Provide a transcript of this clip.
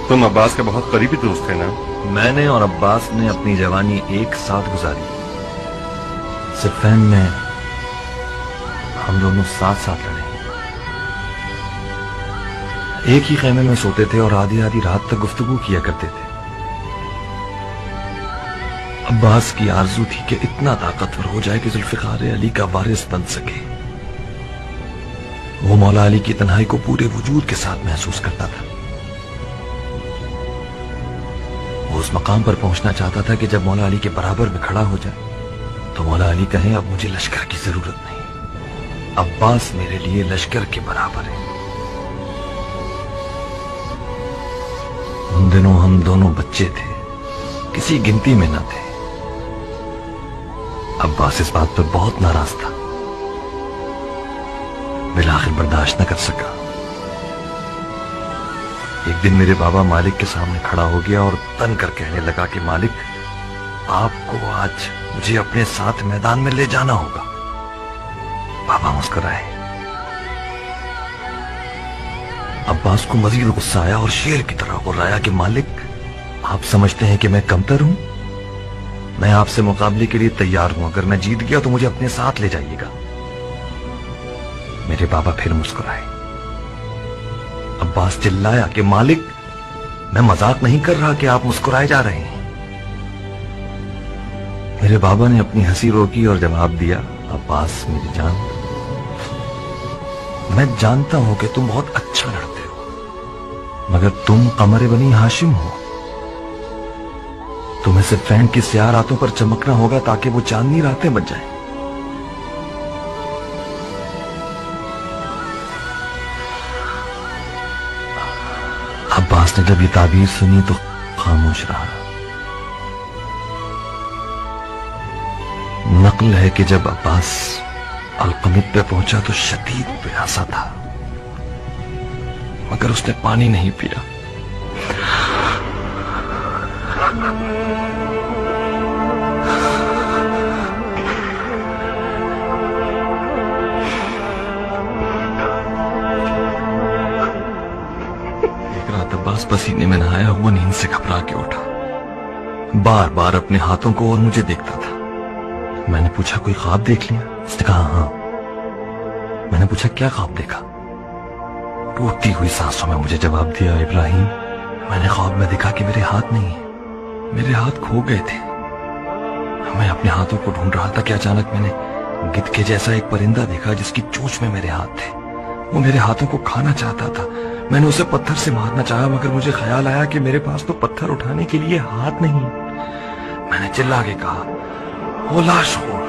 तुम अब्बास के बहुत करीबी दोस्त थे ना? मैंने और अब्बास ने अपनी जवानी एक साथ गुजारी। सिफैन में हम दोनों साथ साथ लड़े, एक ही खेमे में सोते थे और आधी आधी रात तक गुफ्तगू किया करते थे। अब्बास की आरज़ू थी कि इतना ताकतवर हो जाए कि जुल्फ़िकार अली का वारिस बन सके। वो मौला अली की तन्हाई को पूरे वजूद के साथ महसूस करता था। वो उस मकाम पर पहुंचना चाहता था कि जब मौला अली के बराबर में खड़ा हो जाए तो मौला अली कहें, अब मुझे लश्कर की जरूरत नहीं, अब्बास मेरे लिए लश्कर के बराबर है। उन दिनों हम दोनों बच्चे थे, किसी गिनती में न थे। अब्बास इस बात पर बहुत नाराज था, बिलाखिर बर्दाश्त न कर सका। एक दिन मेरे बाबा मालिक के सामने खड़ा हो गया और तन कर कहने लगा कि मालिक, आपको आज मुझे अपने साथ मैदान में ले जाना होगा। बाबा मुस्कुराए। अब्बास को मजीद गुस्सा आया और शेर की तरह गुर्राया कि मालिक, आप समझते हैं कि मैं कमतर हूं? मैं आपसे मुकाबले के लिए तैयार हूं, अगर मैं जीत गया तो मुझे अपने साथ ले जाइएगा। मेरे बाबा फिर मुस्कुराए। अब्बास चिल्लाया कि मालिक, मैं मजाक नहीं कर रहा कि आप मुस्कुराए जा रहे हैं। मेरे बाबा ने अपनी हंसी रोकी और जवाब दिया, अब्बास मेरी जान, मैं जानता हूं कि तुम बहुत अच्छा लड़ते हो, मगर तुम कमर बनी हाशिम हो। तुम्हें सिर्फ फैन की स्याह रातों पर चमकना होगा ताकि वो चांदनी रातें बच जाएं। अब्बास ने जब ये ताबीर सुनी तो खामोश रहा। नकल है कि जब अब्बास अलकमित पे पहुंचा तो शदीद प्यासा था, मगर उसने पानी नहीं पिया। एक रात अब्बास पसीने में नहाया हुआ नींद से घबरा के उठा, बार बार अपने हाथों को और मुझे देखता था। मैंने पूछा, कोई ख्वाब देख लिया? उसने कहा, हाँ। मैंने पूछा, क्या ख्वाब देखा? टूटती हुई सांसों में मुझे जवाब दिया, इब्राहिम, मैंने ख्वाब में देखा कि मेरे हाथ नहीं है, मेरे हाथ खो गए थे। मैं अपने हाथों को ढूंढ रहा था कि अचानक मैंने गिद्ध के जैसा एक परिंदा देखा जिसकी चोंच में मेरे हाथ थे। वो मेरे हाथों को खाना चाहता था। मैंने उसे पत्थर से मारना चाहा, मगर मुझे ख्याल आया कि मेरे पास तो पत्थर उठाने के लिए हाथ नहीं। मैंने चिल्ला के कहा, ओ लाशखोर,